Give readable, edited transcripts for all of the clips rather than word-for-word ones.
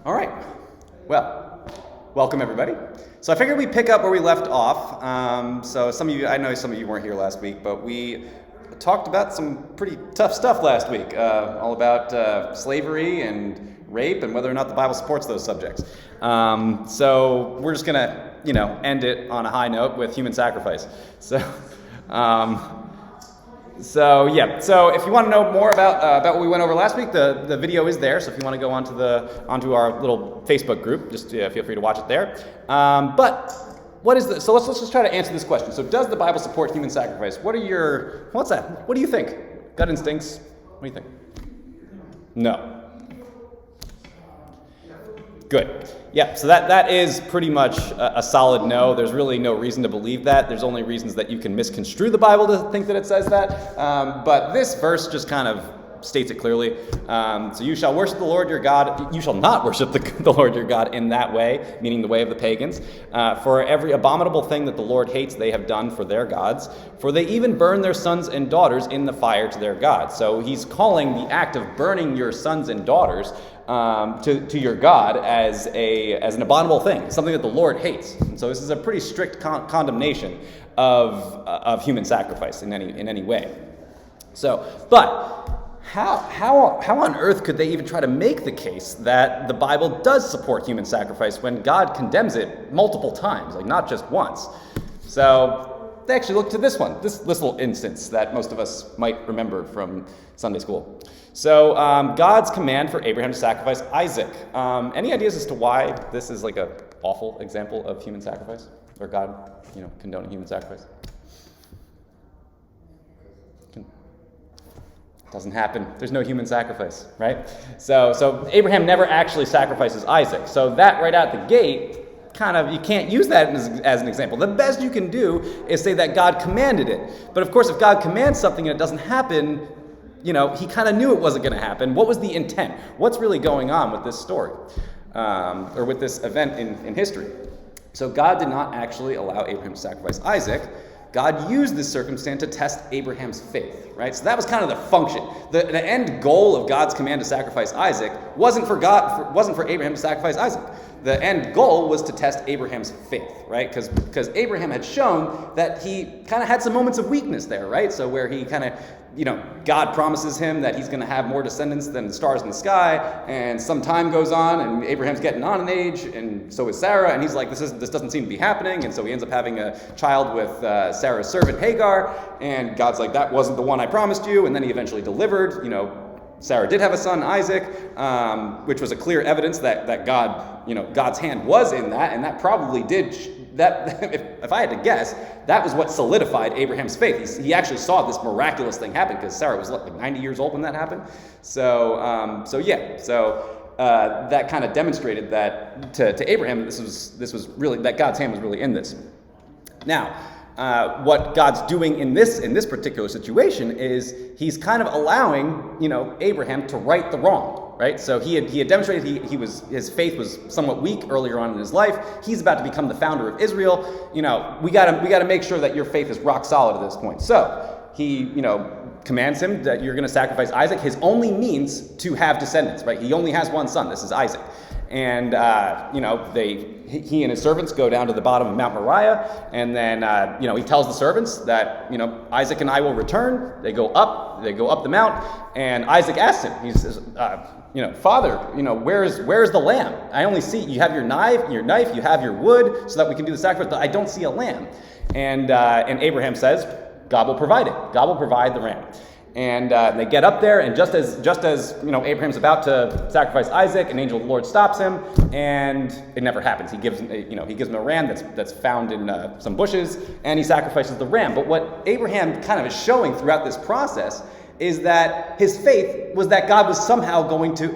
All right. Well, welcome everybody. So I figured we'd pick up where we left off. So I know some of you weren't here last week, but we talked about some pretty tough stuff last week, all about slavery and rape and whether or not the Bible supports those subjects. So we're just gonna, end it on a high note with human sacrifice. So if you want to know more about what we went over last week, the video is there. So if you want to go onto our little Facebook group, just feel free to watch it there. But what is so let's just try to answer this question. So does the Bible support human sacrifice? What's that? What do you think? Gut instincts? What do you think? No. Good. Yeah, so that is pretty much a solid no. There's really no reason to believe that. There's only reasons that you can misconstrue the Bible to think that it says that. But this verse just kind of states it clearly. So you shall worship the Lord your God. You shall not worship the Lord your God in that way, meaning the way of the pagans. For every abominable thing that the Lord hates, they have done for their gods. For they even burn their sons and daughters in the fire to their God. So he's calling the act of burning your sons and daughters to your God as an abominable thing, something that the Lord hates. And so this is a pretty strict condemnation of human sacrifice in any way. So, but how on earth could they even try to make the case that the Bible does support human sacrifice when God condemns it multiple times, like not just once? So they actually look to this little instance that most of us might remember from Sunday school. So God's command for Abraham to sacrifice Isaac. Any ideas as to why this is like an awful example of human sacrifice, or God, condoning human sacrifice? Doesn't happen. There's no human sacrifice, right? So Abraham never actually sacrifices Isaac. So that right out the gate, you can't use that as an example. The best you can do is say that God commanded it. But of course, if God commands something and it doesn't happen, he kind of knew it wasn't going to happen. What was the intent? What's really going on with this story, or with this event in history? So God did not actually allow Abraham to sacrifice Isaac. God used this circumstance to test Abraham's faith, right? So that was kind of the function. The end goal of God's command to sacrifice Isaac wasn't for Abraham to sacrifice Isaac. The end goal was to test Abraham's faith, right? Because Abraham had shown that he kind of had some moments of weakness there, right? So where he kind of, God promises him that he's going to have more descendants than the stars in the sky, and some time goes on, and Abraham's getting on in age, and so is Sarah, and he's like, this doesn't seem to be happening, and so he ends up having a child with Sarah's servant Hagar, and God's like, that wasn't the one I promised you, and then he eventually delivered, Sarah did have a son, Isaac, which was a clear evidence that God's hand was in that, and that probably did. If I had to guess, that was what solidified Abraham's faith. He actually saw this miraculous thing happen because Sarah was like 90 years old when that happened. So that kind of demonstrated that to Abraham this was really that God's hand was really in this. Now, what God's doing in this particular situation is he's kind of allowing Abraham to right the wrong, right? So he had demonstrated his faith was somewhat weak earlier on in his life. He's about to become the founder of Israel. We got to make sure that your faith is rock solid at this point. So he commands him that you're going to sacrifice Isaac, his only means to have descendants, right? He only has one son. This is Isaac. And, he and his servants go down to the bottom of Mount Moriah, and then, he tells the servants that, Isaac and I will return. They go up the mount, and Isaac asks him, he says, Father, where's the lamb? I only see, you have your knife, you have your wood, so that we can do the sacrifice, but I don't see a lamb. And Abraham says, God will provide it. God will provide the ram. And they get up there, and just as Abraham's about to sacrifice Isaac, an angel of the Lord stops him, and it never happens. He gives him a ram that's found in some bushes, and he sacrifices the ram. But what Abraham kind of is showing throughout this process is that his faith was that God was somehow going to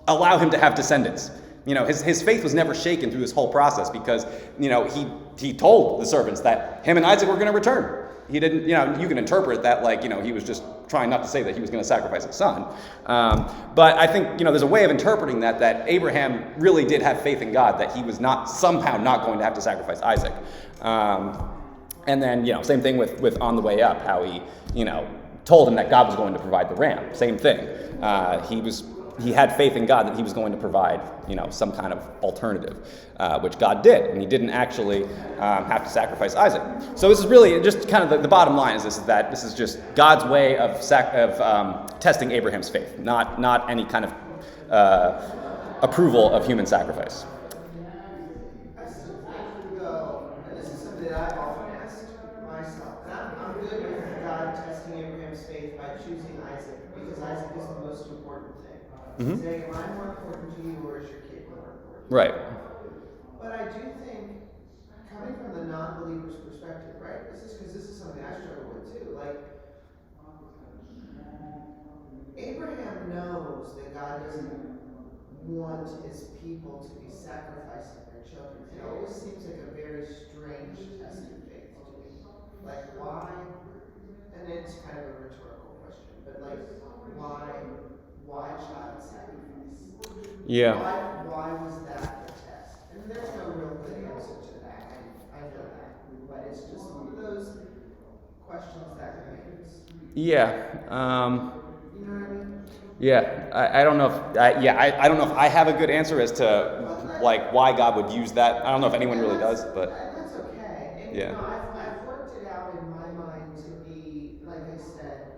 allow him to have descendants. His faith was never shaken through this whole process because he told the servants that him and Isaac were going to return. He didn't, you can interpret that like, he was just trying not to say that he was going to sacrifice his son. But I think, there's a way of interpreting that Abraham really did have faith in God, that he was somehow not going to have to sacrifice Isaac. And then, same thing with on the way up, how he, told him that God was going to provide the ram. Same thing. he had faith in God that he was going to provide, some kind of alternative, which God did, and he didn't actually have to sacrifice Isaac. So this is really just kind of the bottom line is that this is just God's way of testing Abraham's faith, not any kind of approval of human sacrifice. I still think, though, and this is something that I often asked myself, and I'm good with God testing Abraham's faith by choosing Isaac, because Isaac is the most important thing. Mm-hmm. Saying, am I more important to you, or is your kid more important? Right. But I do think, coming from the non-believer's perspective, right? This is something I struggle with too. Like, Abraham knows that God doesn't want his people to be sacrificing their children. It always seems like a very strange test of faith to me. Like, why? And it's kind of a rhetorical question, but like, why child sacrifice? Yeah. Why was that the test? And there's no real good answer to that. I know that, but it's just one of those questions that remains. Yeah. You know what I mean? Yeah, I don't know if I don't know if I have a good answer as to like why God would use that. I don't know if anyone really does, but that's okay. And yeah. I've worked it out in my mind to be, like I said,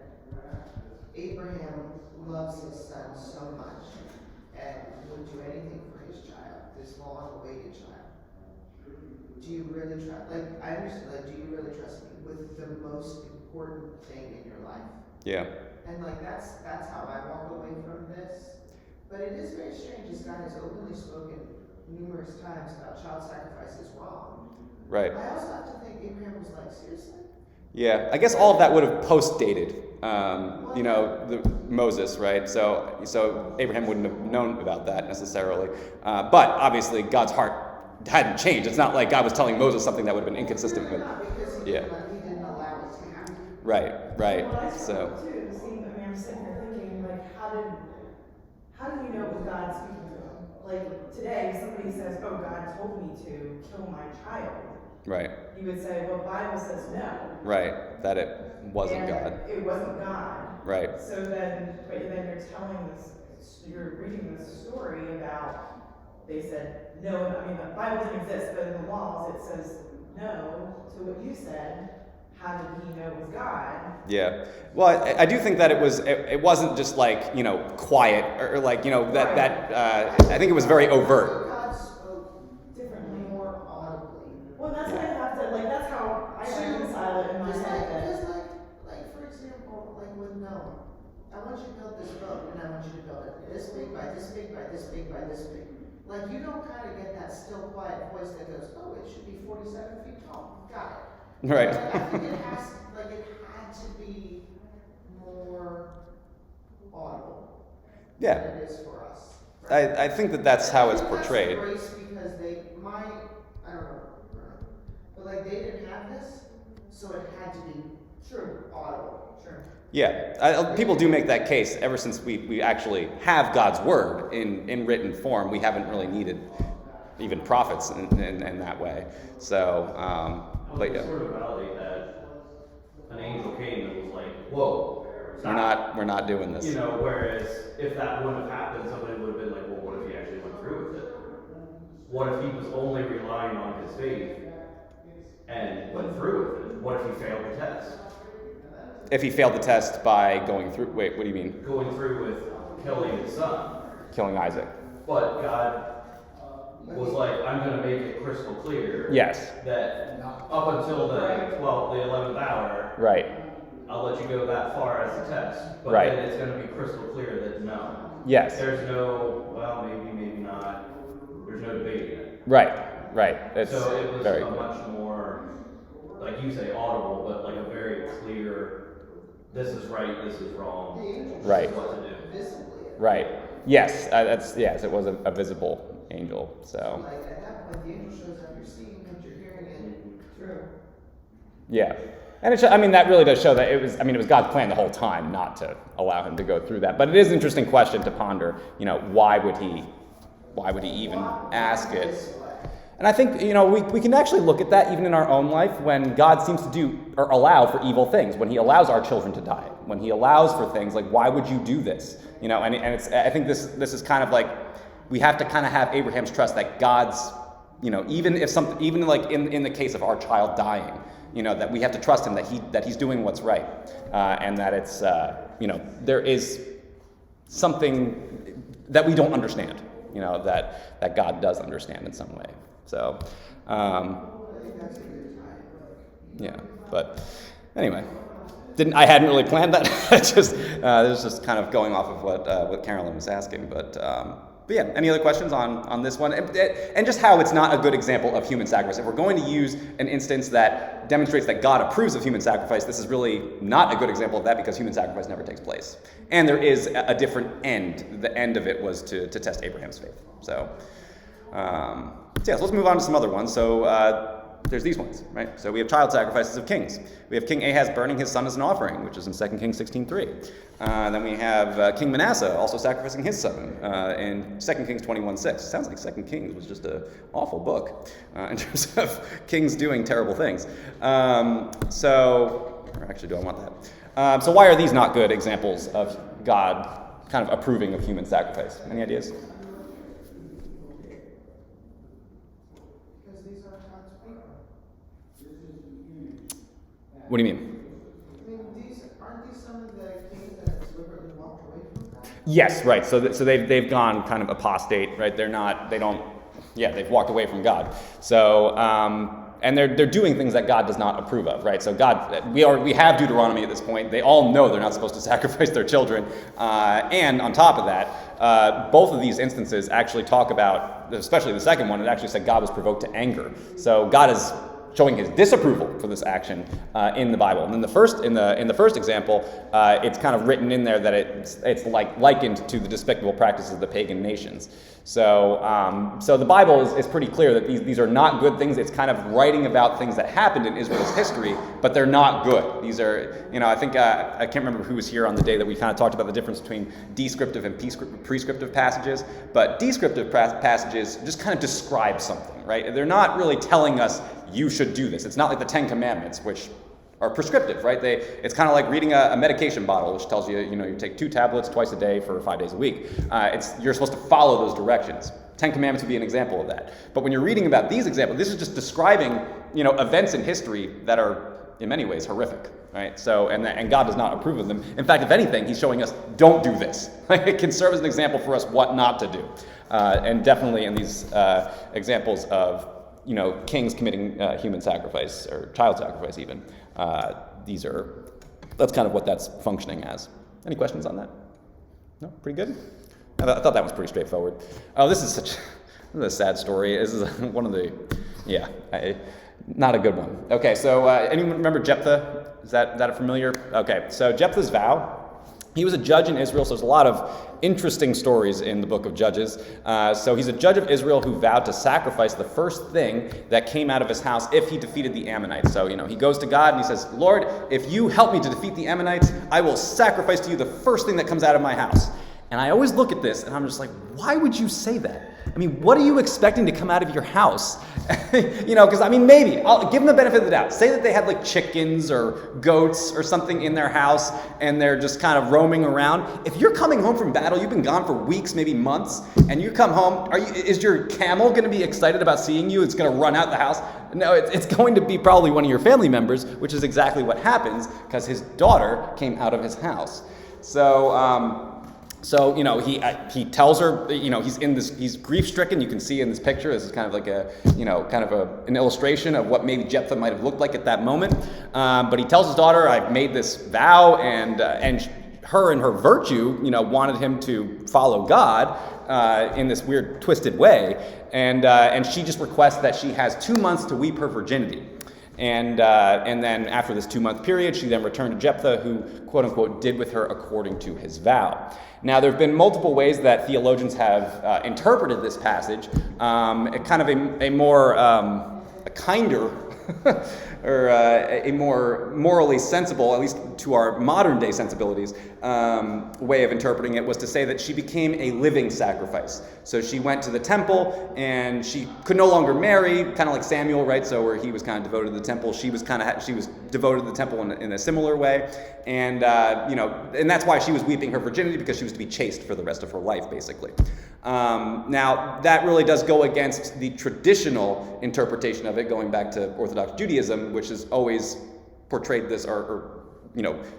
Abraham loves his son so much and would do anything for his child, this long-awaited child. Do you really trust? Like, I understand. Like, do you really trust me with the most important thing in your life? Yeah. And like that's how I walk away from this. But it is very strange. This guy has openly spoken numerous times about child sacrifice is wrong. Right. I also have to think Abraham was like, seriously? Yeah, I guess all of that would have post-dated, Moses, right? So Abraham wouldn't have known about that necessarily. But obviously, God's heart hadn't changed. It's not like God was telling Moses something that would have been inconsistent with. Because he didn't allow it to happen. Right. Well, So. I'm sitting here thinking, like, how did you know it was God speaking to him? Like, today, somebody says, oh, God told me to kill my child. Right. You would say, well, the Bible says no. Right. That it wasn't God. It wasn't God. Right. So then you're telling this, you're reading this story about, they said, no, I mean, the Bible doesn't exist, but in the laws it says no to what you said. How did he know it was God? Yeah. Well, I do think that it wasn't just like, quiet or like, I think it was very overt. God spoke differently, more audibly. Well, that's what I have to, like, that's how I reconcile it in my head. Because like, for example, like with Noah, I want you to build this boat, and I want you to build it this big by this big by this big by this big. Like, you don't kind of get that still quiet voice that goes, oh, it should be 47 feet tall. Got it. Right. Like, I think it had to be more audible. Yeah. Than it is for us. Right? I think that's how it's portrayed. That's the grace because I don't know, but like they didn't have this, so it had to be true, audible. Sure. Yeah, people do make that case. Ever since we actually have God's word in written form, we haven't really needed even prophets in that way. So, but yeah. Sort of validate that an angel came and was like, "Whoa, we're not doing this." Whereas if that wouldn't have happened, somebody would have been like, "Well, what if he actually went through with it? What if he was only relying on his faith and went through with it? What if he failed the test?" If he failed the test by going through, wait, what do you mean? Going through with killing his son. Killing Isaac. But God was like, I'm going to make it crystal clear. Yes. That up until the 11th hour, right, I'll let you go that far as a test. But right. Then it's going to be crystal clear that no. Yes. There's no, well, maybe not. There's no debating it. Right. It's so it was very a much more, like you say, audible, but like a very clear, this is right, this is wrong. Right. This is what to do. Right. Yes. It was a visible angel. So. Like at that point, the angel shows up. You're seeing it, you're hearing it. True. Yeah. And that really does show that it was God's plan the whole time not to allow him to go through that. But it is an interesting question to ponder. Why would he even ask it? And I think, we can actually look at that even in our own life when God seems to do or allow for evil things, when he allows our children to die, when he allows for things like, why would you do this? And it's, I think this is kind of like, we have to kind of have Abraham's trust that God's, even like in the case of our child dying, that we have to trust him that he's doing what's right, and that it's, there is something that we don't understand, that God does understand in some way. So, yeah, but anyway, I hadn't really planned that. This was just kind of going off of what Carolyn was asking, but yeah, any other questions on this one? And just how it's not a good example of human sacrifice. If we're going to use an instance that demonstrates that God approves of human sacrifice, this is really not a good example of that because human sacrifice never takes place. And there is a different end. The end of it was to test Abraham's faith. So let's move on to some other ones. So there's these ones, right? So we have child sacrifices of kings. We have King Ahaz burning his son as an offering, which is in 2 Kings 16:3. Then we have King Manasseh also sacrificing his son in 2 Kings 21:6. Sounds like 2 Kings was just an awful book in terms of kings doing terrible things. Or actually, do I want that? So why are these not good examples of God kind of approving of human sacrifice? Any ideas? What do you mean? Aren't these some of the kings that have deliberately walked away from God? Yes, right. So they've gone kind of apostate, right? They've walked away from God. So and they're doing things that God does not approve of, right? So we have Deuteronomy at this point. They all know they're not supposed to sacrifice their children, and on top of that, both of these instances actually talk about, especially the second one, it actually said God was provoked to anger. So God is showing his disapproval for this action in the Bible. And then in the first example, it's kind of written in there that it's like likened to the despicable practices of the pagan nations. So the Bible is pretty clear that these are not good things. It's kind of writing about things that happened in Israel's history, but they're not good. These are, I think, I can't remember who was here on the day that we kind of talked about the difference between descriptive and prescriptive passages, but descriptive passages just kind of describe something, right? They're not really telling us you should do this. It's not like the Ten Commandments, which are prescriptive, right? It's kind of like reading a medication bottle, which tells you, you take 2 tablets twice a day for 5 days a week. You're supposed to follow those directions. 10 Commandments would be an example of that. But when you're reading about these examples, this is just describing, events in history that are, in many ways, horrific, right? So, and God does not approve of them. In fact, if anything, he's showing us, don't do this. It can serve as an example for us what not to do. And definitely in these examples of kings committing human sacrifice or child sacrifice even. That's kind of what that's functioning as. Any questions on that? No? Pretty good? I thought that was pretty straightforward. Oh, this is a sad story. This is one of the, not a good one. Okay, so anyone remember Jephthah? Is that a familiar? Okay, so Jephthah's vow. He was a judge in Israel, so there's a lot of interesting stories in the book of Judges. So he's a judge of Israel who vowed to sacrifice the first thing that came out of his house if he defeated the Ammonites. So, he goes to God and he says, Lord, if you help me to defeat the Ammonites, I will sacrifice to you the first thing that comes out of my house. And I always look at this and I'm just like, why would you say that? I mean, what are you expecting to come out of your house? Because maybe, I'll give them the benefit of the doubt. Say that they had like chickens or goats or something in their house and they're just kind of roaming around. If you're coming home from battle, you've been gone for weeks, maybe months, and you come home, is your camel going to be excited about seeing you? It's going to run out the house? No, it's going to be probably one of your family members, which is exactly what happens because his daughter came out of his house. So, he tells her, he's grief-stricken. You can see in this picture, this is kind of like an illustration of what maybe Jephthah might have looked like at that moment. But he tells his daughter, I've made this vow, and her and her virtue, wanted him to follow God in this weird, twisted way. And she just requests that she has 2 months to weep her virginity. And then after this 2-month period, she then returned to Jephthah, who, quote unquote, did with her according to his vow. Now, there have been multiple ways that theologians have interpreted this passage, a kind of a more, a kinder or a more morally sensible, at least to our modern day sensibilities, way of interpreting it was to say that she became a living sacrifice. So she went to the temple and she could no longer marry, kind of like Samuel, right? So where he was kind of devoted to the temple, she was devoted to the temple in a similar way, and and that's why she was weeping her virginity, because she was to be chaste for the rest of her life, basically. Now, that really does go against the traditional interpretation of it, going back to Orthodox Judaism, which has always portrayed this or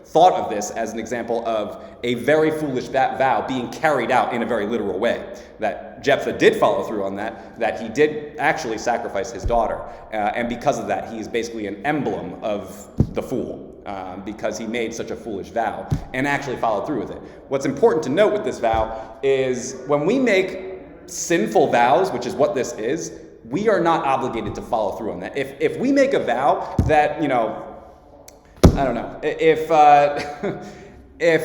thought of this as an example of a very foolish vow being carried out in a very literal way. That Jephthah did follow through on that he did actually sacrifice his daughter. And because of that, he is basically an emblem of the fool. Because he made such a foolish vow and actually followed through with it. What's important to note with this vow is when we make sinful vows, which is what this is, we are not obligated to follow through on that. If we make a vow that, I don't know, if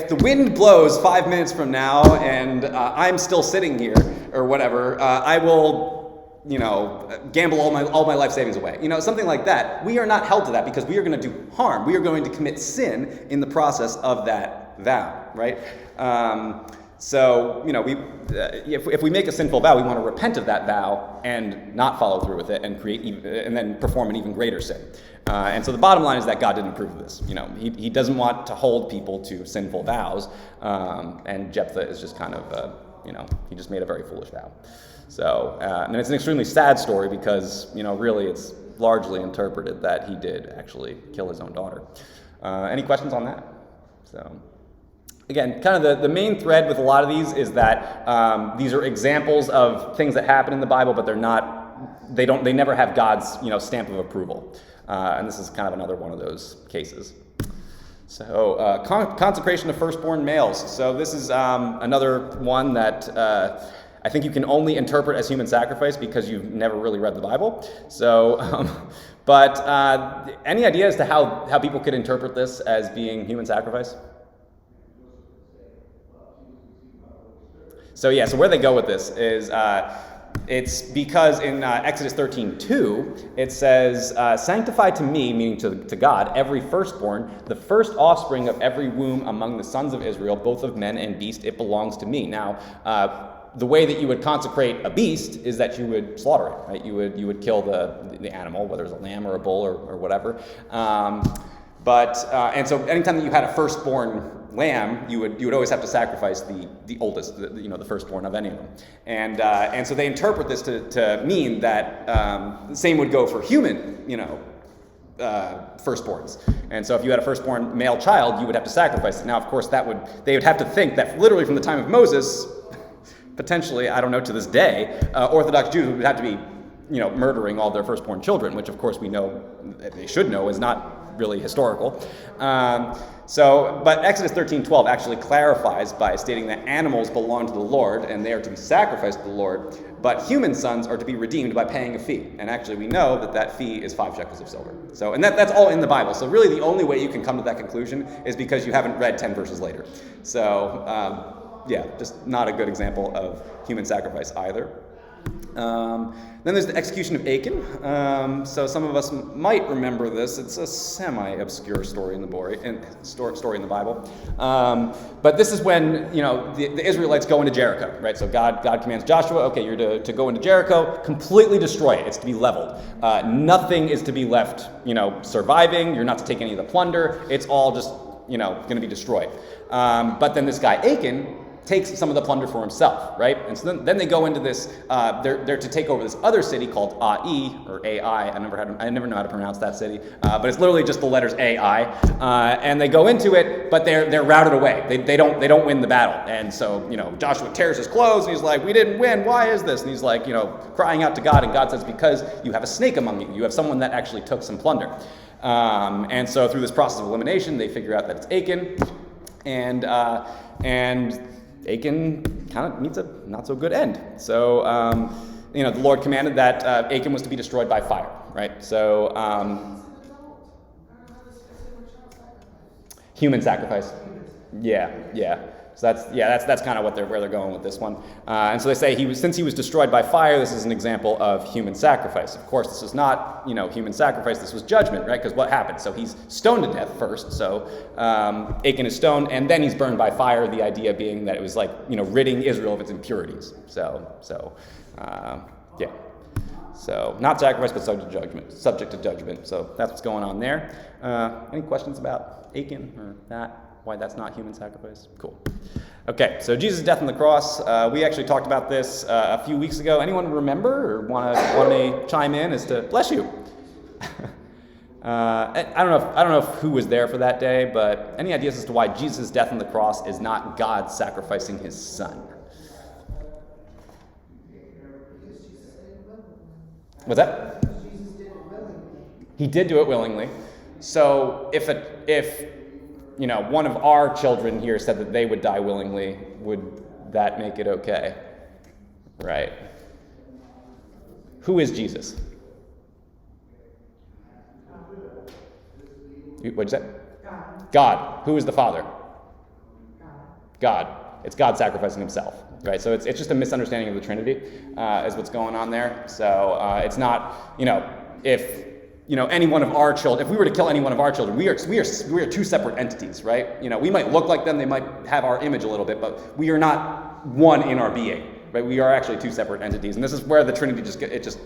the wind blows 5 minutes from now and I'm still sitting here or whatever, I will gamble all my life savings away. Something like that. We are not held to that because we are going to do harm. We are going to commit sin in the process of that vow, right? If we make a sinful vow, we want to repent of that vow and not follow through with it and and then perform an even greater sin. And so the bottom line is that God didn't approve of this. He doesn't want to hold people to sinful vows, and Jephthah is just kind of, he just made a very foolish vow. So, and it's an extremely sad story because, really it's largely interpreted that he did actually kill his own daughter. Any questions on that? So, again, kind of the main thread with a lot of these is that these are examples of things that happen in the Bible, but they never have God's, stamp of approval. And this is kind of another one of those cases. So, consecration of firstborn males. So this is another one that I think you can only interpret as human sacrifice because you've never really read the Bible. So, but any idea as to how people could interpret this as being human sacrifice? So where they go with this is it's because in Exodus 13:2 it says, "Sanctify to me," meaning to God, "every firstborn, the first offspring of every womb among the sons of Israel, both of men and beast, it belongs to me." Now, the way that you would consecrate a beast is that you would slaughter it, right? You would kill the animal, whether it's a lamb or a bull or whatever. And so anytime that you had a firstborn lamb, you would always have to sacrifice the oldest, the firstborn of any of them. And so they interpret this to mean that the same would go for human, firstborns. And so if you had a firstborn male child, you would have to sacrifice it. Now, of course, they would have to think that literally from the time of Moses, potentially, I don't know, to this day, Orthodox Jews would have to be, murdering all their firstborn children, which of course we know, they should know, is not really historical. But Exodus 13:12 actually clarifies by stating that animals belong to the Lord and they are to be sacrificed to the Lord, but human sons are to be redeemed by paying a fee. And actually we know that fee is 5 shekels of silver. So, and that's all in the Bible. So really the only way you can come to that conclusion is because you haven't read 10 verses later. So, just not a good example of human sacrifice either. Then there's the execution of Achan. So some of us might remember this. It's a semi-obscure story in the Bible. But this is when the Israelites go into Jericho, right? So God commands Joshua, okay, you're to go into Jericho, completely destroy it. It's to be leveled. Nothing is to be left, surviving. You're not to take any of the plunder. It's all just going to be destroyed. But then this guy Achan takes some of the plunder for himself, right? And so then they go into this, they're to take over this other city called Ai, or Ai, I never know how to pronounce that city, but it's literally just the letters Ai, and they go into it, but they're routed away. They don't win the battle. And so, Joshua tears his clothes, and he's like, we didn't win, why is this? And he's like, crying out to God, and God says, because you have a snake among you. You have someone that actually took some plunder. And so through this process of elimination, they figure out that it's Achan, and Achan kind of meets a not so good end. So, the Lord commanded that Achan was to be destroyed by fire, right? So, human sacrifice. Yeah. So that's kind of where they're going with this one. And so they say since he was destroyed by fire, this is an example of human sacrifice. Of course, this is not human sacrifice. This was judgment, right? Because what happened? So he's stoned to death first. So Achan is stoned, and then he's burned by fire. The idea being that it was like ridding Israel of its impurities. So not sacrifice, but subject to judgment. So that's what's going on there. Any questions about Achan or that? Why that's not human sacrifice? Cool. Okay, so Jesus' death on the cross. We actually talked about this a few weeks ago. Anyone remember or want me to chime in as to bless you? I don't know who was there for that day, but any ideas as to why Jesus' death on the cross is not God sacrificing his son? What's that? Jesus did it willingly. He did do it willingly. So if one of our children here said that they would die willingly, would that make it okay? Right. Who is Jesus? What'd you say? God. Who is the Father? God. It's God sacrificing himself. Right, so it's just a misunderstanding of the Trinity, is what's going on there. So it's not, if any one of our children, if we were to kill any one of our children, we are two separate entities, right? We might look like them, they might have our image a little bit, but we are not one in our being, right? We are actually two separate entities, and this is where the Trinity it's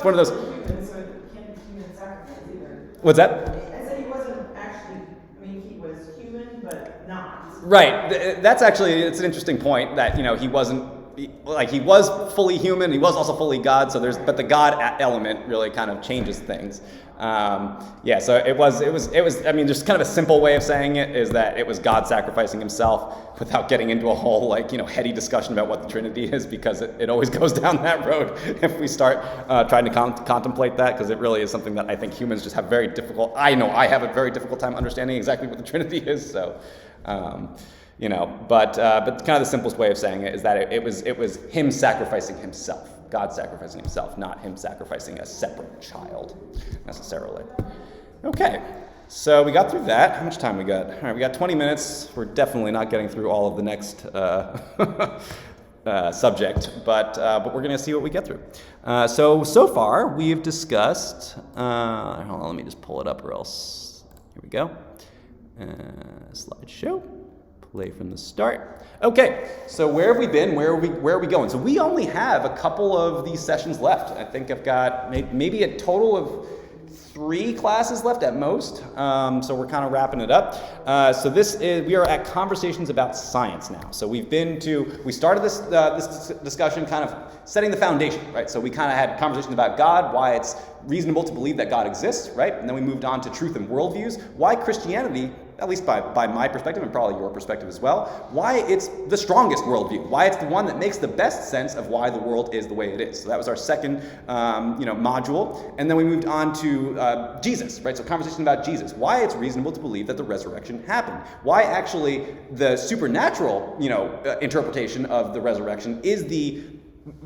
one of those. So it can't be human sacrifice either. What's that? I said he wasn't actually. He was human, but not. Right. That's actually, it's an interesting point that, he wasn't, he was fully human, he was also fully God, but the God element really kind of changes things. So it was, just kind of a simple way of saying it is that it was God sacrificing himself without getting into a whole, heady discussion about what the Trinity is, because it always goes down that road if we start trying to contemplate that, because it really is something that I think humans just have I know I have a very difficult time understanding exactly what the Trinity is, so... but kind of the simplest way of saying it is that it was him sacrificing himself, God sacrificing himself, not him sacrificing a separate child necessarily. Okay, so we got through that. How much time we got? All right, we got 20 minutes. We're definitely not getting through all of the next subject, but we're going to see what we get through. So far we've discussed. Hold on, let me just pull it up, or else. Here we go. Slideshow. Play from the start. Okay, so where have we been? Where are we going? So we only have a couple of these sessions left. I think I've got maybe a total of 3 classes left at most. So we're kind of wrapping it up. So we are at conversations about science now. So we started this discussion kind of setting the foundation, right? So we kind of had conversations about God, why it's reasonable to believe that God exists, right? And then we moved on to truth and worldviews, why Christianity, at least by my perspective and probably your perspective as well, why it's the strongest worldview, why it's the one that makes the best sense of why the world is the way it is. So that was our second module. And then we moved on to Jesus, right? So conversation about Jesus, why it's reasonable to believe that the resurrection happened, why actually the supernatural interpretation of the resurrection is the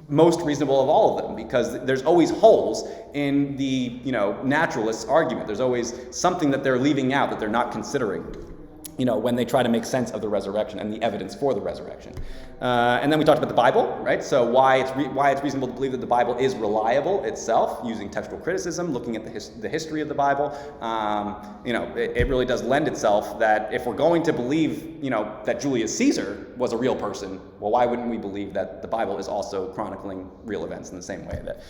most reasonable of all of them, because there's always holes in the naturalist's argument. There's always something that they're leaving out, that they're not considering, when they try to make sense of the resurrection and the evidence for the resurrection. And then we talked about the Bible, right? So why it's reasonable to believe that the Bible is reliable itself, using textual criticism, looking at the history of the Bible. It really does lend itself that if we're going to believe, that Julius Caesar was a real person, well, why wouldn't we believe that the Bible is also chronicling real events in the same way that,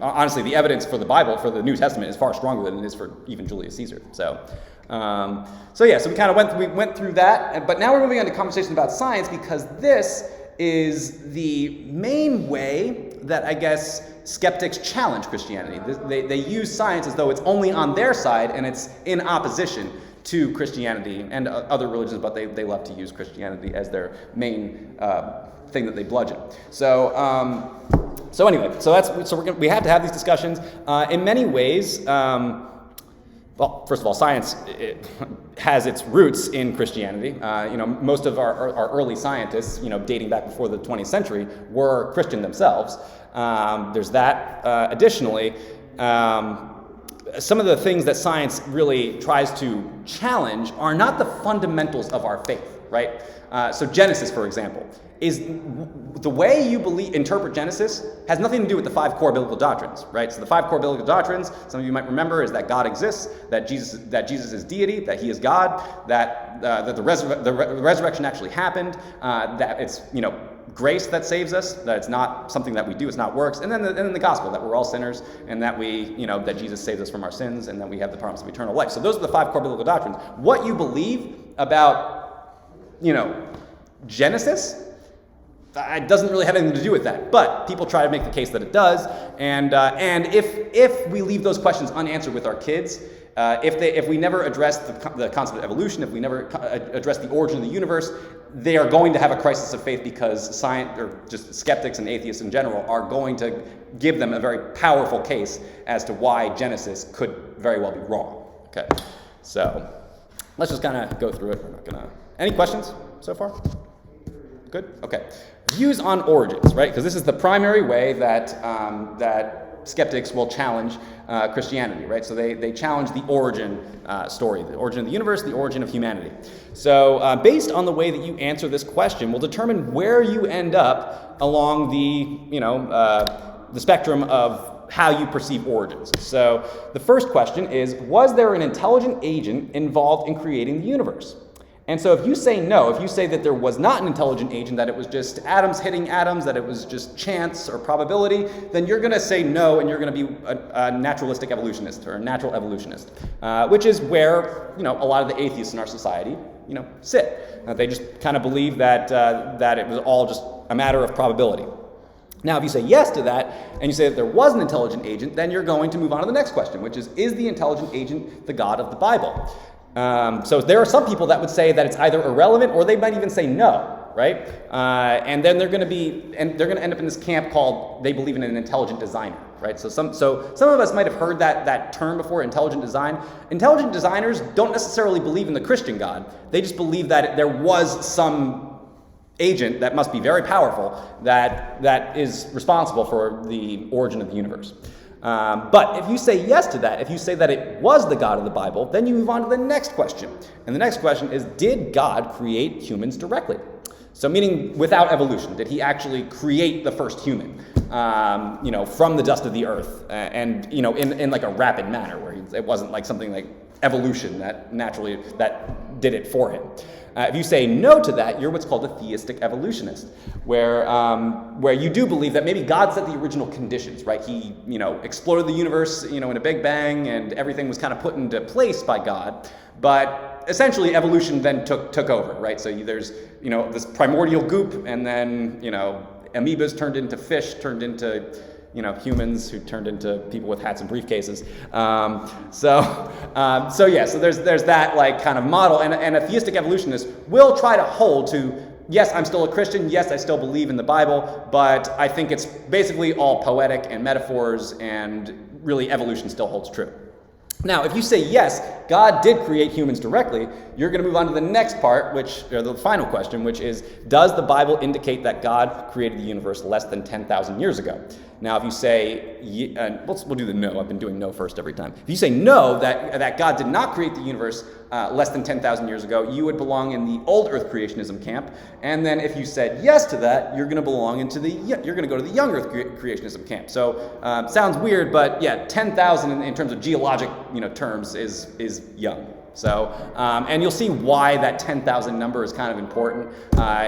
honestly, the evidence for the Bible, for the New Testament, is far stronger than it is for even Julius Caesar. So we kind of went through that, but now we're moving on to conversations about science, because this is the main way that I guess skeptics challenge Christianity. They use science as though it's only on their side and it's in opposition to Christianity and other religions, but they love to use Christianity as their main thing that they bludgeon. So we have to have these discussions. In many ways, well, first of all, science has its roots in Christianity. Most of our early scientists, dating back before the 20th century, were Christian themselves. There's that. Additionally, some of the things that science really tries to challenge are not the fundamentals of our faith. right? So Genesis, for example, is the way you interpret Genesis has nothing to do with the 5 core biblical doctrines, right? So the 5 core biblical doctrines, some of you might remember, is that God exists, that Jesus is deity, that he is God, that the resurrection actually happened, that it's, grace that saves us, that it's not something that we do, it's not works, and then the gospel, that we're all sinners, and that that Jesus saves us from our sins, and that we have the promise of eternal life. So those are the 5 core biblical doctrines. What you believe about, Genesis, it doesn't really have anything to do with that, but people try to make the case that it does, and if we leave those questions unanswered with our kids, if we never address the concept of evolution, if we never address the origin of the universe, they are going to have a crisis of faith, because science, or just skeptics and atheists in general, are going to give them a very powerful case as to why Genesis could very well be wrong. Okay, so let's just kind of go through it. We're not gonna. Any questions so far? Good. Okay. Views on origins, right? Because this is the primary way that skeptics will challenge Christianity, right? So they challenge the origin story, the origin of the universe, the origin of humanity. So based on the way that you answer this question will determine where you end up along the spectrum of how you perceive origins. So the first question is, was there an intelligent agent involved in creating the universe? And so if you say no, if you say that there was not an intelligent agent, that it was just atoms hitting atoms, that it was just chance or probability, then you're going to say no, and you're going to be a naturalistic evolutionist, or a natural evolutionist, which is where a lot of the atheists in our society sit. They just kind of believe that it was all just a matter of probability. Now, if you say yes to that, and you say that there was an intelligent agent, then you're going to move on to the next question, which is the intelligent agent the God of the Bible? So there are some people that would say that it's either irrelevant, or they might even say no, right? And then they're going to end up in this camp called, they believe in an intelligent designer, right? So some of us might have heard that term before, intelligent design. Intelligent designers don't necessarily believe in the Christian God. They just believe that there was some agent that must be very powerful that is responsible for the origin of the universe. But if you say yes to that, if you say that it was the God of the Bible, then you move on to the next question. And the next question is, did God create humans directly? So meaning without evolution, did he actually create the first human, from the dust of the earth, and in like a rapid manner, where it wasn't like something like evolution that did it for him? If you say no to that, you're what's called a theistic evolutionist, where you do believe that maybe God set the original conditions, right? He, exploded the universe, in a big bang, and everything was kind of put into place by God. But essentially, evolution then took over, right? So there's, this primordial goop, and then, amoebas turned into fish, turned into humans, who turned into people with hats and briefcases. So there's that like kind of model, and a theistic evolutionist will try to hold to, yes, I'm still a Christian, yes, I still believe in the Bible, but I think it's basically all poetic and metaphors, and really evolution still holds true. Now, if you say yes, God did create humans directly, you're going to move on to the next part, or the final question, which is, does the Bible indicate that God created the universe less than 10,000 years ago? Now, if you say, we'll do the no. I've been doing no first every time. If you say no, that God did not create the universe less than 10,000 years ago, you would belong in the Old Earth Creationism camp. And then if you said yes to that, you're going to you're going to go to the Young Earth Creationism camp. So sounds weird, but yeah, 10,000 in terms of geologic terms is young. So, and you'll see why that 10,000 number is kind of important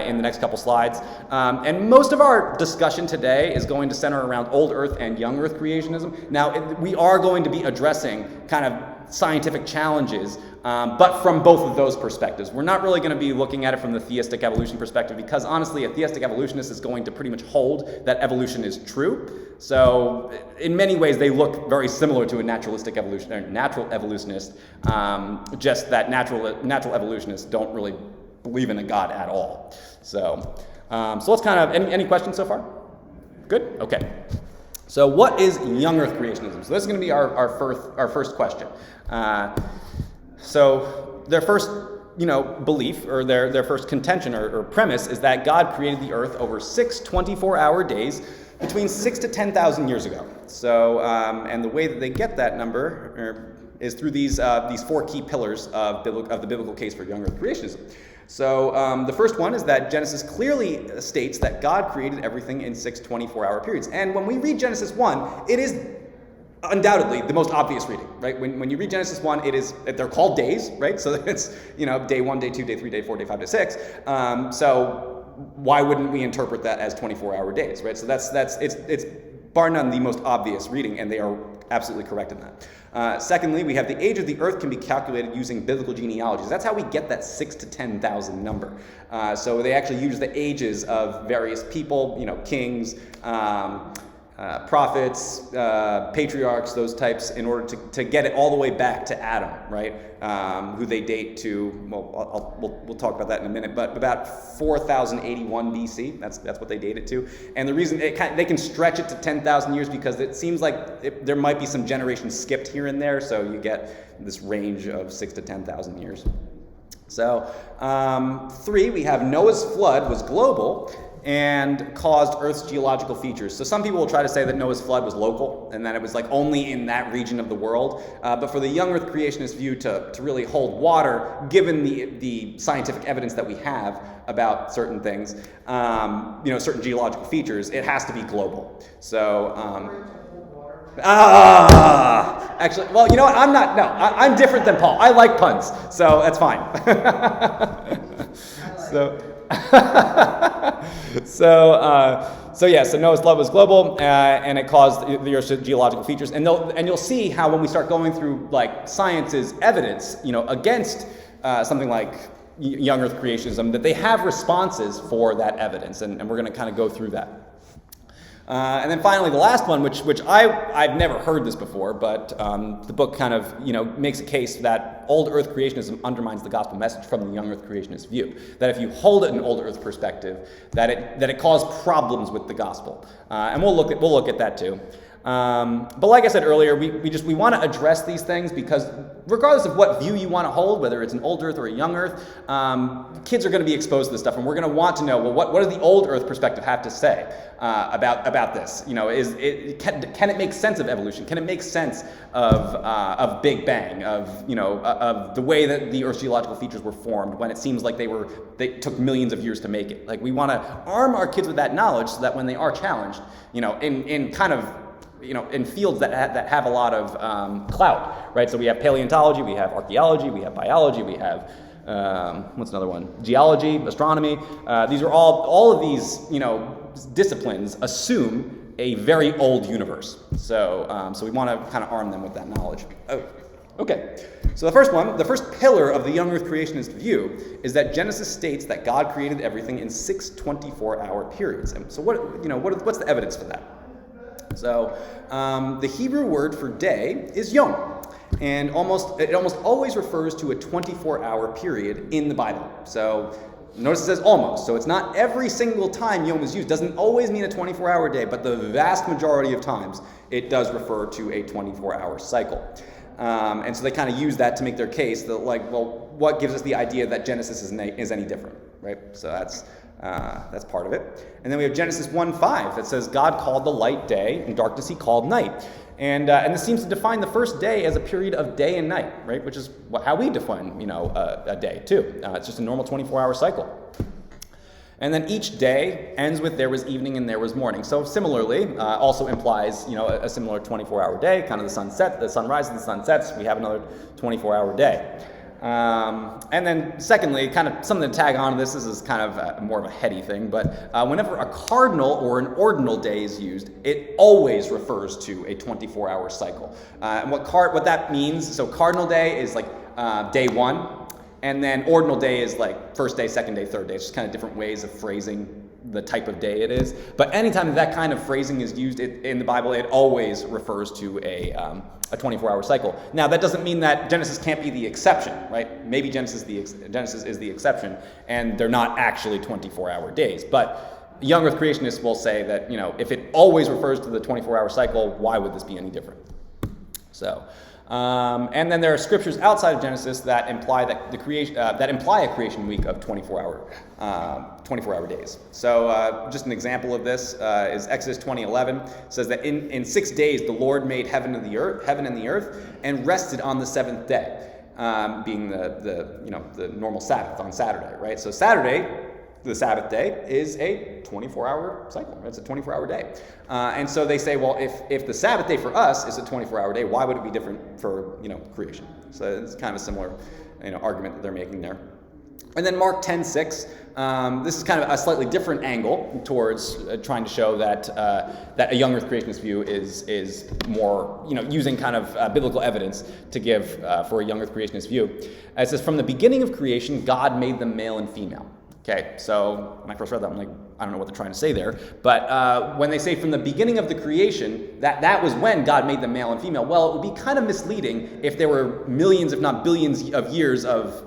in the next couple slides. And most of our discussion today is going to center around Old Earth and Young Earth Creationism. Now, we are going to be addressing kind of scientific challenges, but from both of those perspectives. We're not really going to be looking at it from the theistic evolution perspective, because honestly, a theistic evolutionist is going to pretty much hold that evolution is true. So in many ways, they look very similar to a naturalistic evolution, or natural evolutionist, just that natural evolutionists don't really believe in a God at all. So let's kind of, any questions so far? Good? Okay. So what is Young Earth Creationism? So this is going to be our first question. So their first belief, or their first contention or premise, is that God created the earth over 6 24-hour days between 6 to 10,000 years ago. So and the way that they get that number is through these 4 key pillars of the biblical case for Young Earth Creationism. So the first one is that Genesis clearly states that God created everything in 6 24-hour periods. And when we read Genesis 1, it is undoubtedly the most obvious reading, right? When you read Genesis 1, they're called days, right? So it's, day 1, day 2, day 3, day 4, day 5, day 6. So why wouldn't we interpret that as 24-hour days, right? So it's bar none the most obvious reading, and they are absolutely correct in that. Secondly, we have the age of the earth can be calculated using biblical genealogies. That's how we get that 6 to 10,000 number. So they actually use the ages of various people, kings, prophets, patriarchs, those types, in order to get it all the way back to Adam, right? Who they date to, we'll talk about that in a minute, but about 4081 BC. That's what they date it to. And the reason they can stretch it to 10,000 years because it seems like there might be some generations skipped here and there, so you get this range of 6 to 10,000 years. So 3, we have Noah's flood was global and caused Earth's geological features. So some people will try to say that Noah's flood was local and that it was like only in that region of the world. But for the Young Earth Creationist view to really hold water, given the scientific evidence that we have about certain things, certain geological features, it has to be global. So, actually, well, you know what? I'm different than Paul. I like puns, so that's fine. So Noah's flood was global, and it caused the Earth's geological features. And you'll see how when we start going through like science's evidence, against something like Young Earth Creationism, that they have responses for that evidence, and we're going to kind of go through that. And then finally, the last one, which I've never heard this before, but the book kind of makes a case that old Earth creationism undermines the gospel message from the Young Earth creationist view. That if you hold it in old Earth perspective, that it caused problems with the gospel, and we'll look at that too. But like I said earlier, we want to address these things because regardless of what view you want to hold, whether it's an old Earth or a young Earth, kids are going to be exposed to this stuff, and we're going to want to know, well, what does the old Earth perspective have to say about this? Can it make sense of evolution? Can it make sense of Big Bang, of the way that the Earth's geological features were formed when it seems like they took millions of years to make it? Like, we want to arm our kids with that knowledge so that when they are challenged, in kind of in fields that have a lot of clout, right? So we have paleontology, we have archaeology, we have biology, we have what's another one? Geology, astronomy. These are all of these disciplines assume a very old universe. So we want to kind of arm them with that knowledge. Oh, okay. So the first pillar of the Young Earth Creationist view is that Genesis states that God created everything in 6 24-hour periods. And so what's the evidence for that? So the Hebrew word for day is yom, and it almost always refers to a 24-hour period in the Bible. So notice it says almost, so it's not every single time yom is used. Doesn't always mean a 24-hour day, but the vast majority of times it does refer to a 24-hour cycle. And so they kind of use that to make their case that, like, well, what gives us the idea that Genesis is any different, right? So that's part of it. And then we have Genesis 1:5 that says God called the light day and darkness he called night. And this seems to define the first day as a period of day and night, right? Which is how we define, a day too. It's just a normal 24-hour cycle. And then each day ends with there was evening and there was morning. So similarly, also implies, a similar 24-hour day, kind of the sun rises, the sun sets, we have another 24-hour day. And then secondly, kind of something to tag on to this is kind of more of a heady thing, but whenever a cardinal or an ordinal day is used, it always refers to a 24-hour cycle. And what that means, so cardinal day is like day 1, and then ordinal day is like first day, second day, third day. It's just kind of different ways of phrasing the type of day it is. But anytime that kind of phrasing is used in the Bible, it always refers to a 24-hour cycle. Now, that doesn't mean that Genesis can't be the exception, right? Maybe Genesis is the exception, and they're not actually 24-hour days. But Young Earth Creationists will say that, if it always refers to the 24-hour cycle, why would this be any different? So, and then there are scriptures outside of Genesis that imply that that imply a creation week of 24-hour days. So just an example of this is Exodus 20:11. It says that in 6 days the Lord made heaven and the earth, and rested on the seventh day. being the normal Sabbath on Saturday, right? So Saturday, the Sabbath day, is a 24-hour cycle. It's a 24-hour day. And so they say, well, if the Sabbath day for us is a 24-hour day, why would it be different for, creation? So it's kind of a similar, argument that they're making there. And then Mark 10:6, this is kind of a slightly different angle towards trying to show that that a young Earth creationist view is more, using kind of biblical evidence to give for a young Earth creationist view. It says, from the beginning of creation, God made them male and female. Okay, so when I first read that, I'm like, I don't know what they're trying to say there. But when they say from the beginning of the creation, that was when God made them male and female. Well, it would be kind of misleading if there were millions, if not billions of years of,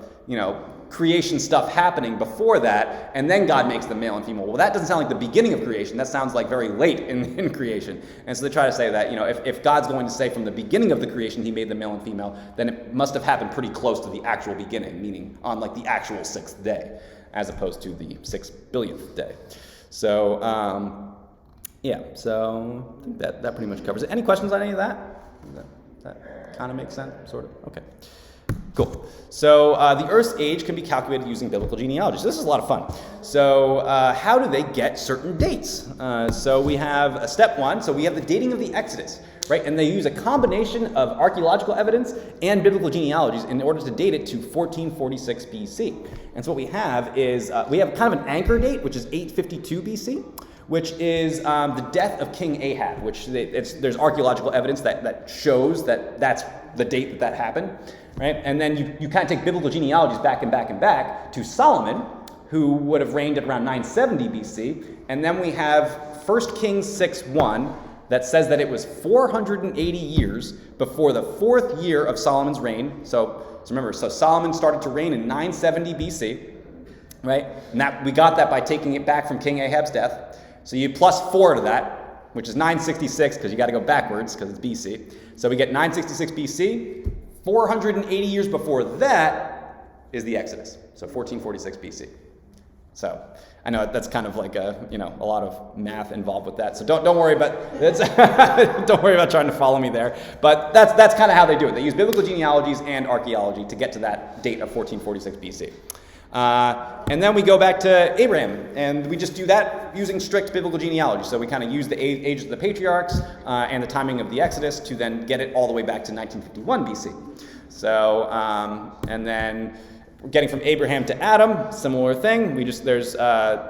creation stuff happening before that, and then God makes them male and female. Well, that doesn't sound like the beginning of creation. That sounds like very late in creation. And so they try to say that, if God's going to say from the beginning of the creation he made them male and female, then it must have happened pretty close to the actual beginning, meaning on like the actual sixth day, as opposed to the 6 billionth day. So, so I think that pretty much covers it. Any questions on any of that? That kind of makes sense, sort of? Okay. Cool. So the Earth's age can be calculated using biblical genealogy. So this is a lot of fun. So how do they get certain dates? So we have step one. So we have the dating of the Exodus, right? And they use a combination of archaeological evidence and biblical genealogies in order to date it to 1446 BC. And so what we have is we have kind of an anchor date, which is 852 BC, which is the death of King Ahab, which there's archaeological evidence that shows that's the date that happened. Right? And then you kind of take biblical genealogies back and back and back to Solomon, who would have reigned at around 970 BC. And then we have 1 Kings 6:1 that says that it was 480 years before the fourth year of Solomon's reign. So remember, Solomon started to reign in 970 BC, right? And that we got that by taking it back from King Ahab's death. So you plus 4 to that, which is 966, because you got to go backwards because it's BC. So we get 966 BC. 480 years before that is the Exodus, so 1446 BC. So I know that's kind of like a lot of math involved with that. So don't worry about don't worry about trying to follow me there. But that's kind of how they do it. They use biblical genealogies and archaeology to get to that date of 1446 BC. And then we go back to Abraham, and we just do that using strict biblical genealogy. So we kind of use the ages of the patriarchs and the timing of the Exodus to then get it all the way back to 1951 BC. So, and then getting from Abraham to Adam, similar thing. There's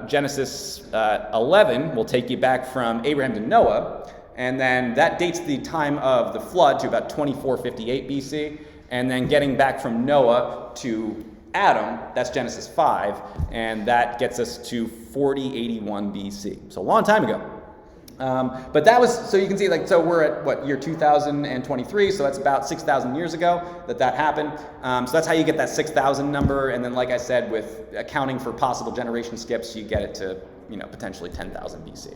Genesis 11 will take you back from Abraham to Noah, and then that dates the time of the flood to about 2458 BC, and then getting back from Noah to Adam, that's Genesis 5, and that gets us to 4081 BC. So a long time ago. But that was, so you can see, so we're at, year 2023, so that's about 6,000 years ago that happened. So that's how you get that 6,000 number, and then, like I said, with accounting for possible generation skips, you get it to, potentially 10,000 BC.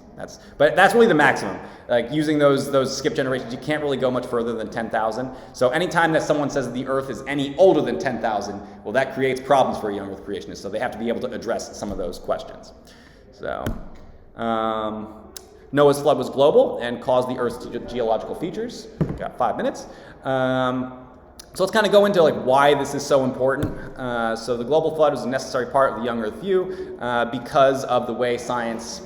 But that's really the maximum. Like, using those skip generations, you can't really go much further than 10,000. So anytime that someone says that the Earth is any older than 10,000, well, that creates problems for a young Earth creationist, so they have to be able to address some of those questions. So, Noah's flood was global and caused the Earth's geological features. Got 5 minutes. So let's kind of go into why this is so important. So the global flood was a necessary part of the young Earth view because of the way science,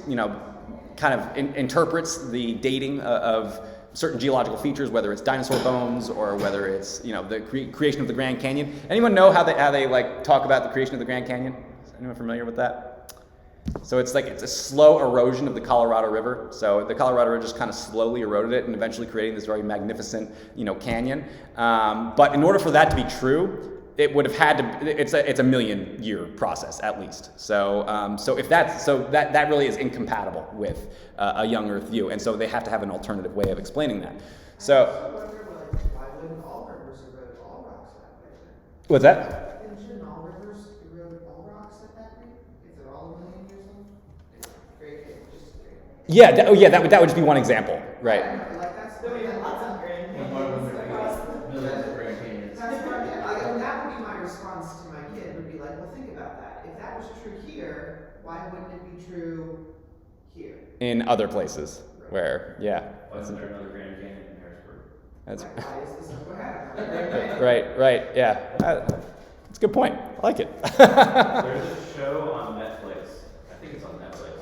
kind of interprets the dating of certain geological features, whether it's dinosaur bones or whether it's the creation of the Grand Canyon. Anyone know how they talk about the creation of the Grand Canyon? Is anyone familiar with that? So it's a slow erosion of the Colorado River. So the Colorado River just kind of slowly eroded it and eventually creating this very magnificent, canyon. But in order for that to be true, it would have had to. It's a million-year process at least. So that really is incompatible with a young Earth view, and so they have to have an alternative way of explaining that. So Why wouldn't all rivers erode all rocks that way? What's that? Shouldn't all rivers erode all rocks at that rate? If they're all a million years old? Yeah, that would just be one example, right? So we have lots of Grand Canyons across Millions of Grand Canyons. That would be my response to my kid, would be well, think about that. If that was true here, why wouldn't it be true here? In other places where, yeah. Why isn't there another Grand Canyon in Harrisburg? That's Why is this what happened? right, yeah. That's a good point. I like it. There's a show on Netflix, I think it's on Netflix,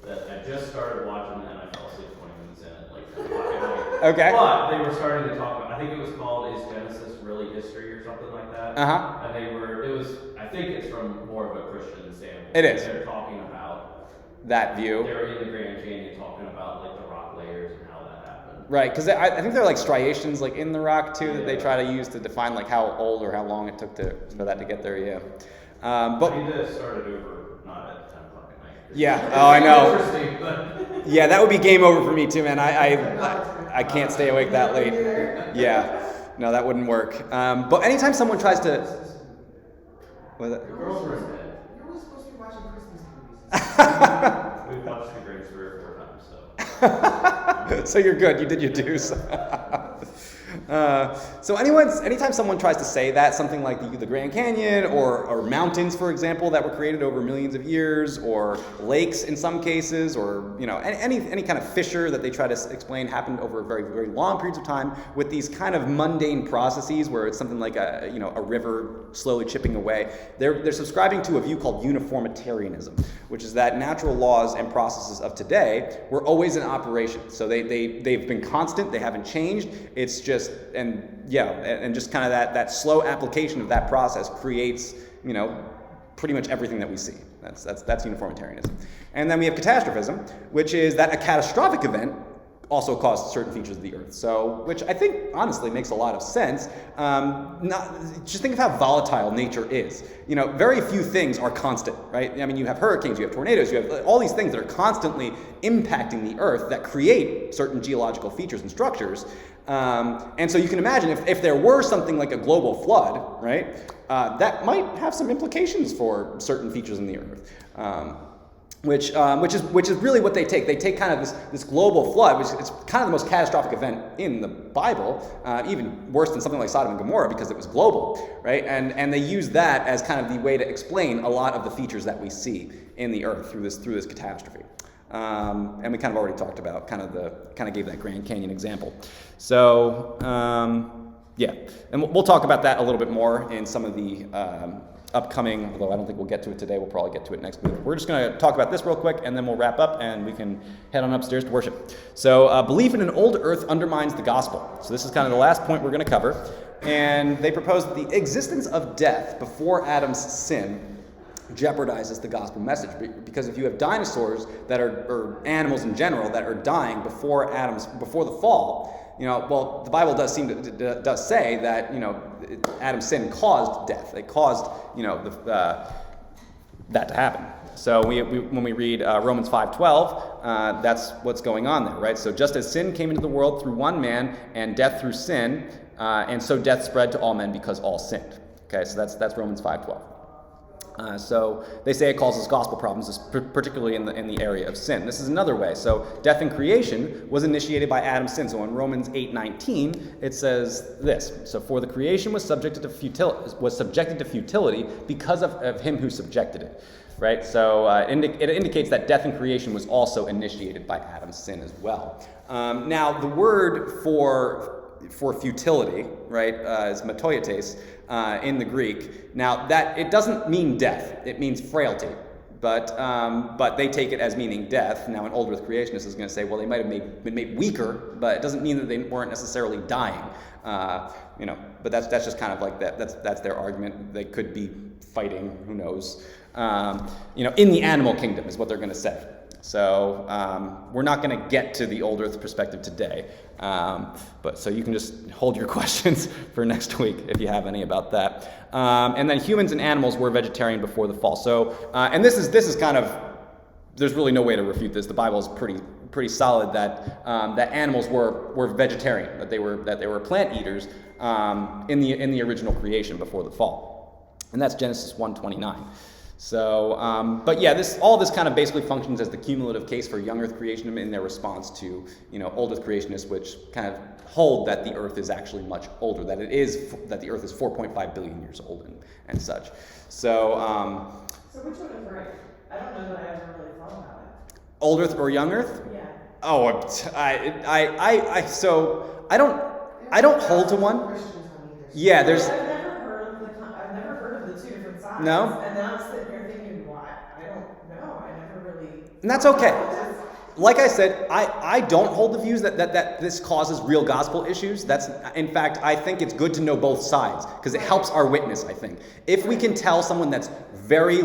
that I just started watching and I fell asleep 20 minutes in it, like 10 o'clock at night. Okay. But they were starting to talk about, I think it was called Is Genesis Really History or something like that. Uh-huh. And I think it's from more of a Christian standpoint. It is. They're talking about, That view. they're in the Grand Canyon talking about like the rock layers and how that happened. Right, because I think there are like striations like in the rock too that they try to use to define like how old or how long it took for that to get there. Yeah. But I need to start it over, not at 10 o'clock at night. yeah. Oh, I know. Interesting, but Yeah, that would be game over for me too, man. I can't stay awake that late. Yeah. No, that wouldn't work. But anytime someone tries to. What is that? the girls were in bed. You're always supposed to be watching Christmas movies. We've watched the Grinch 3 or 4 times, so. So you're good. You did your dues. So anytime someone tries to say that, something like the Grand Canyon or mountains, for example, that were created over millions of years, or lakes in some cases, or any kind of fissure that they try to explain happened over very, very long periods of time with these kind of mundane processes where it's something like a river slowly chipping away. They're subscribing to a view called uniformitarianism, which is that natural laws and processes of today were always in operation. So they've been constant. They haven't changed. It's just and just kind of that slow application of that process creates pretty much everything that we see. That's uniformitarianism. And then we have catastrophism, which is that a catastrophic event also caused certain features of the earth. So, which I think honestly makes a lot of sense. Just think of how volatile nature is. Very few things are constant, right? I mean, you have hurricanes, you have tornadoes, you have all these things that are constantly impacting the earth that create certain geological features and structures. And so you can imagine if there were something like a global flood, right, that might have some implications for certain features in the earth. Which is really what they take. They take kind of this global flood, which is kind of the most catastrophic event in the Bible, even worse than something like Sodom and Gomorrah because it was global, right? And they use that as kind of the way to explain a lot of the features that we see in the earth through this catastrophe. And we kind of already talked about kind of gave that Grand Canyon example. So yeah, and we'll talk about that a little bit more in some of the upcoming, although I don't think we'll get to it today, we'll probably get to it next week. We're just going to talk about this real quick, and then we'll wrap up, and we can head on upstairs to worship. So belief in an old earth undermines the gospel. So this is kind of the last point we're going to cover. And they propose that the existence of death before Adam's sin jeopardizes the gospel message, because if you have dinosaurs or animals in general that are dying before the fall, well, the Bible does does say that Adam's sin caused death. It caused that to happen. So when we read Romans 5:12, that's what's going on there, right? So just as sin came into the world through one man, and death through sin, and so death spread to all men because all sinned. Okay, so that's Romans 5:12. So they say it causes gospel problems, particularly in the area of sin. This is another way. So death in creation was initiated by Adam's sin. So in Romans 8:19, it says this: so for the creation was subjected to futility because of him who subjected it. Right. So it indicates that death in creation was also initiated by Adam's sin as well. Now the word for futility, right, is metoietes in the Greek. Now that it doesn't mean death; it means frailty. But they take it as meaning death. Now an old earth creationist is going to say, well, they might have been made weaker, but it doesn't mean that they weren't necessarily dying. But that's just kind of like that. That's their argument. They could be fighting. Who knows? In the animal kingdom is what they're going to say. So we're not going to get to the old earth perspective today, but so you can just hold your questions for next week if you have any about that. And then humans and animals were vegetarian before the fall. So and this is kind of, there's really no way to refute this. The Bible is pretty solid that that animals were vegetarian, that they were plant eaters in the original creation before the fall, and that's Genesis 1:29. So, but yeah, all this kind of basically functions as the cumulative case for Young Earth Creationism in their response to, Old Earth Creationists, which kind of hold that the Earth is actually much older, that the Earth is 4.5 billion years old and such. So, so which one is right? I don't know that I ever really thought about it. Old Earth or Young Earth? Yeah. Oh, so I don't. Yeah, I don't hold to one. Christians on either side. Yeah, there's I've never heard of the two different sides. No? And then I'm sitting here thinking, well, I don't know. I never really. and that's okay. Like I said, I don't hold the views that this causes real gospel issues. In fact, I think it's good to know both sides because it helps our witness, I think. If we can tell someone that's very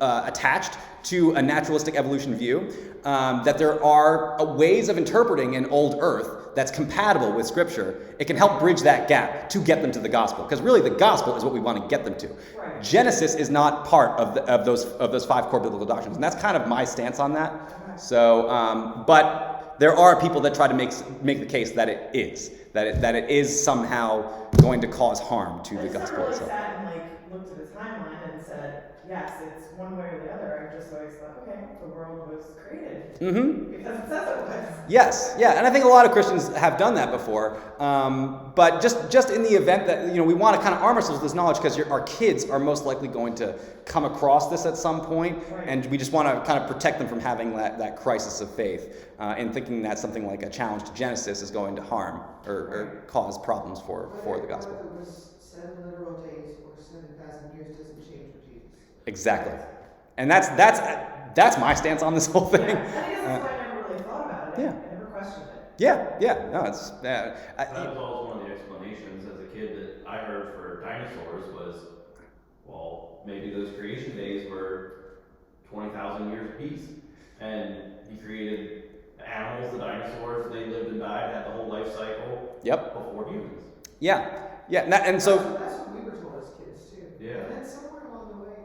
attached to a naturalistic evolution view, that there are ways of interpreting an old earth that's compatible with Scripture, it can help bridge that gap to get them to the gospel. Because really, the gospel is what we want to get them to. Right. Genesis is not part of those 5 core biblical doctrines, and that's kind of my stance on that. So, but there are people that try to make the case that it is somehow going to cause harm to the gospel I itself. sat and looked at the timeline and said, yes, it's one way or the other. I just always thought, okay, the world was created because it says it was. Yes, yeah, and I think a lot of Christians have done that before. But just in the event that we want to kind of arm ourselves with this knowledge, because our kids are most likely going to come across this at some point, Right. and we just want to kind of protect them from having that crisis of faith, and thinking that something like a challenge to Genesis is going to harm or cause problems for the gospel. Whether it was 7 literal days or 7,000 years doesn't change for Jesus. Exactly, and that's my stance on this whole thing. Yeah. I think that's why I never really thought about it. Yeah. I never questioned it. Yeah, no, it's. That was always one of the explanations as a kid that I heard for dinosaurs was, well, maybe those creation days were 20,000 years apiece. And he created the animals, the dinosaurs, they lived and died, had the whole life cycle Yep. before humans. Yeah, and so. That's what we were told as kids too. Yeah. And then somewhere along the way,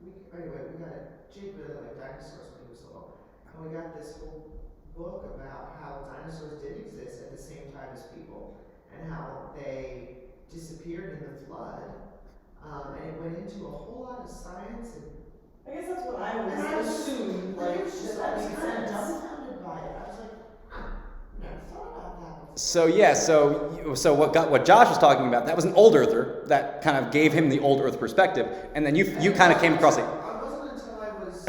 we got a Jake really liked dinosaurs when he was little, and we got this whole book about how dinosaurs did exist at the same time as people, and how they disappeared in the flood. And it went into a whole lot of science and. I guess that's what I And I always was just, assumed. it was just, I that was makes kind of sense. dumbfounded by it. I was like, never thought about that before. So yeah, so what Josh was talking about, that was an old earther that kind of gave him the old earth perspective, and then you kind of came across it. It wasn't until I was,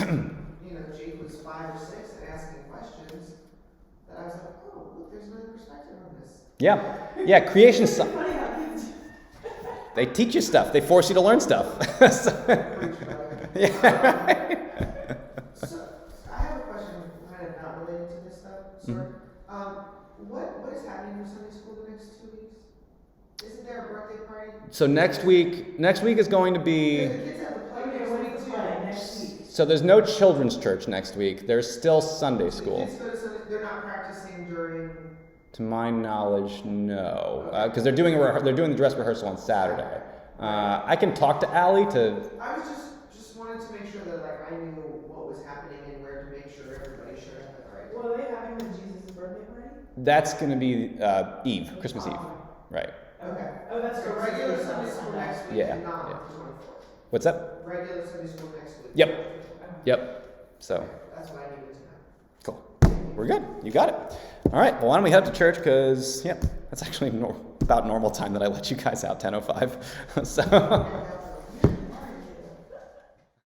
Jake was 5 or 6 and asking questions that I was like, oh, look, there's another perspective on this. Yeah, creation. It's funny how kids They teach you stuff. They force you to learn stuff. Yeah. So, I have a question kind of not related to this stuff, sir. What is happening for Sunday school the next 2 weeks? Isn't there a birthday party? So next week is going to be. The kids have a play Okay, next what week is the too. play next week? So there's no children's church next week. There's still Sunday The school. kids go to Sunday, they're not practicing during. To my knowledge, no, because they're doing the dress rehearsal on Saturday. I can talk to Allie to. I was just wanted to make sure that I knew what was happening and where to make sure everybody showed up at the right time. Well, are they having the Jesus' birthday party? That's going to be Eve, Christmas Eve, right? Okay. Oh, that's So right. regular Sunday school next week Yeah, and not yeah. on the 24th. What's that? Regular Sunday school next week. Yep. So, That's what I needed to know. cool. We're good. You got it. All right. Well, why don't we head up to church? Because, that's actually about normal time that I let you guys out, 10:05. So.